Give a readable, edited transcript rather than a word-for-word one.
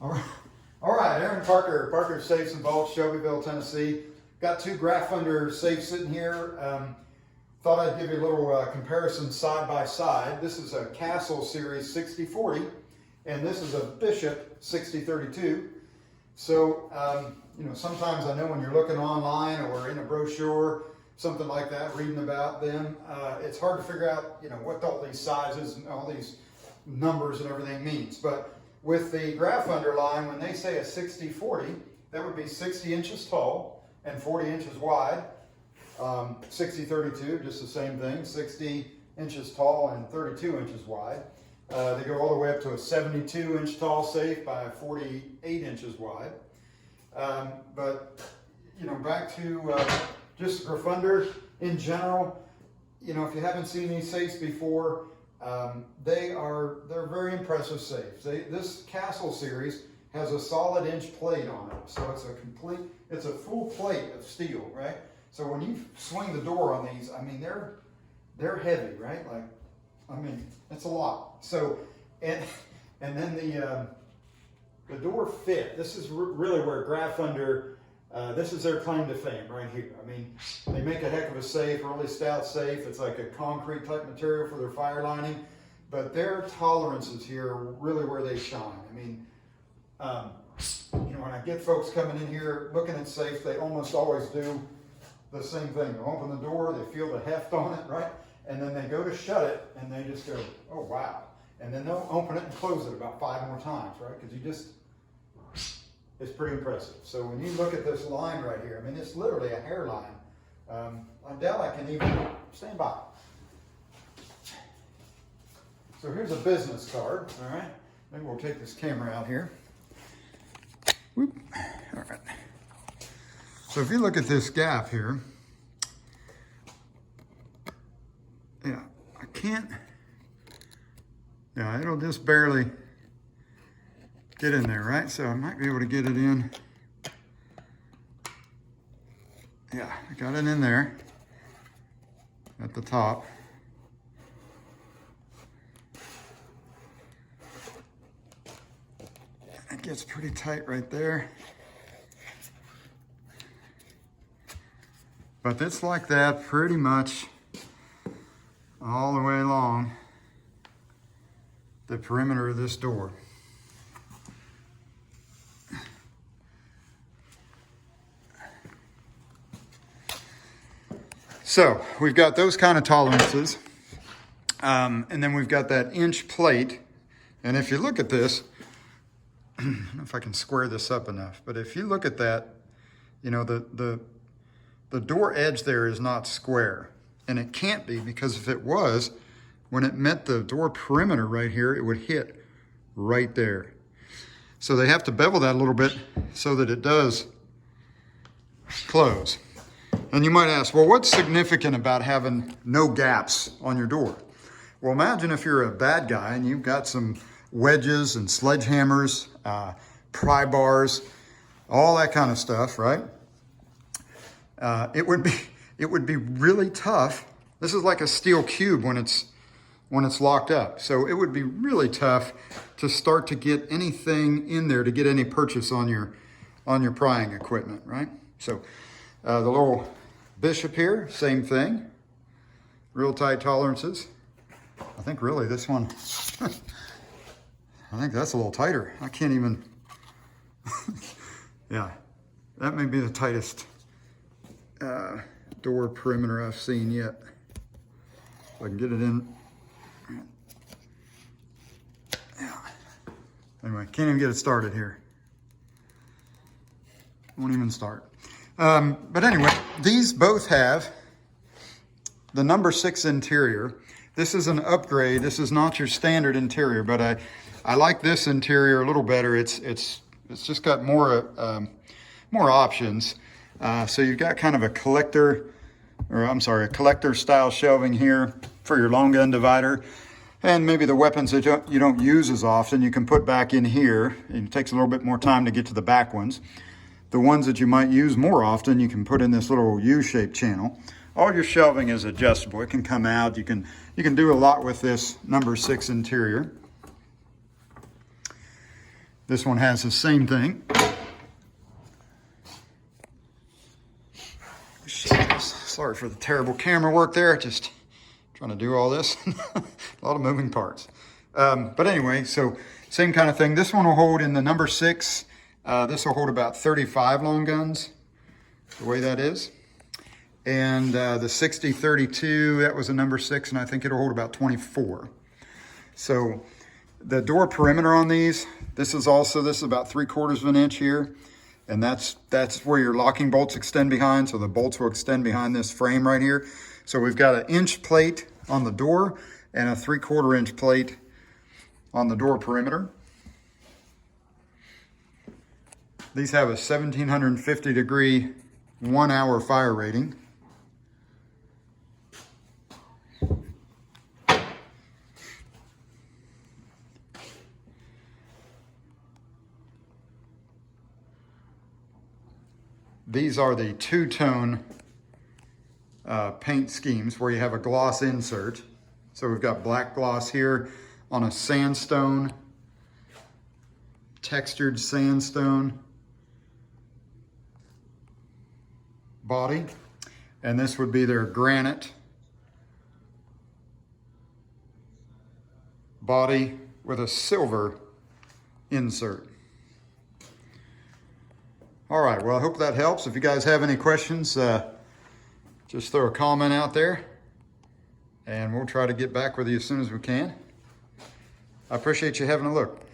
All right, Aaron Parker, Parker Safes and Vaults, Shelbyville, Tennessee. Got two Graffunder safes sitting here. Thought I'd give you a little comparison side by side. This is a Castle Series 6040, and this is a Bishop 6032. So, you know, sometimes I know when you're looking online or in a brochure, something like that, reading about them, it's hard to figure out, you know, what all these sizes and all these numbers and everything means. But with the Graffunder line, when they say a 6040, that would be 60 inches tall and 40 inches wide. 6032, just the same thing, 60 inches tall and 32 inches wide. They go all the way up to a 72 inch tall safe by 48 inches wide. But, you know, back to just Graffunder in general, you know, if you haven't seen these safes before, they're very impressive safes. This Castle series has a solid inch plate on it, so it's a full plate of steel, right? So when you swing the door on these, I mean, they're heavy, right? Like, I mean, it's a lot. So, and then the door fit. This is really where Graffunder, this is their claim to fame right here. I mean, they make a heck of a safe, really stout safe. It's like a concrete type material for their fire lining, but their tolerances here are really where they shine. I mean, you know, when I get folks coming in here looking at safes, they almost always do the same thing. They open the door, they feel the heft on it, right? And then they go to shut it and they just go, oh wow. And then they'll open it and close it about 5 more times, right? Because it's pretty impressive. So when you look at this line right here, I mean, it's literally a hairline. I doubt I can even stand by. So here's a business card, all right? Maybe we'll take this camera out here. Whoop. All right. So if you look at this gap here, yeah, I can't, yeah, it'll just barely get in there, right? So I might be able to get it in. Yeah, I got it in there at the top. It gets pretty tight right there. But it's like that pretty much all the way along the perimeter of this door. So we've got those kind of tolerances. And then we've got that inch plate. And if you look at this, I don't know if I can square this up enough, but if you look at that, you know, the door edge there is not square. And it can't be, because if it was, when it met the door perimeter right here, it would hit right there. So they have to bevel that a little bit so that it does close. And you might ask, well, what's significant about having no gaps on your door? Well, imagine if you're a bad guy and you've got some wedges and sledgehammers, pry bars, all that kind of stuff, right? It would be really tough. This is like a steel cube when it's locked up. So it would be really tough to start to get anything in there, to get any purchase on your prying equipment, right? So the little Bishop here, same thing. Real tight tolerances. I think really this one, I think that's a little tighter. I can't even, yeah, that may be the tightest door perimeter I've seen yet. If I can get it in. Yeah. Anyway, can't even get it started here. Won't even start. But anyway, these both have the number 6 interior. This is an upgrade. This is not your standard interior, but I like this interior a little better. It's just got more options. So you've got kind of a collector style shelving here for your long gun divider. And maybe the weapons that you don't use as often, you can put back in here. It takes a little bit more time to get to the back ones. The ones that you might use more often, you can put in this little U-shaped channel. All your shelving is adjustable. It can come out. You can do a lot with this number 6 interior. This one has the same thing. Sorry for the terrible camera work there. Just trying to do all this. A lot of moving parts. But anyway, so same kind of thing. This one will hold in the number 6. This will hold about 35 long guns, the way that is. And the 60-32, that was a number 6, and I think it'll hold about 24. So the door perimeter on these, this is about 3/4 of an inch here. And that's where your locking bolts extend behind. So the bolts will extend behind this frame right here. So we've got an inch plate on the door and a 3/4 inch plate on the door perimeter. These have a 1750 degree 1 hour fire rating. These are the two-tone paint schemes where you have a gloss insert. So we've got black gloss here on a sandstone, textured sandstone body. And this would be their granite body with a silver insert. All right, well, I hope that helps. If you guys have any questions, just throw a comment out there and we'll try to get back with you as soon as we can. I appreciate you having a look.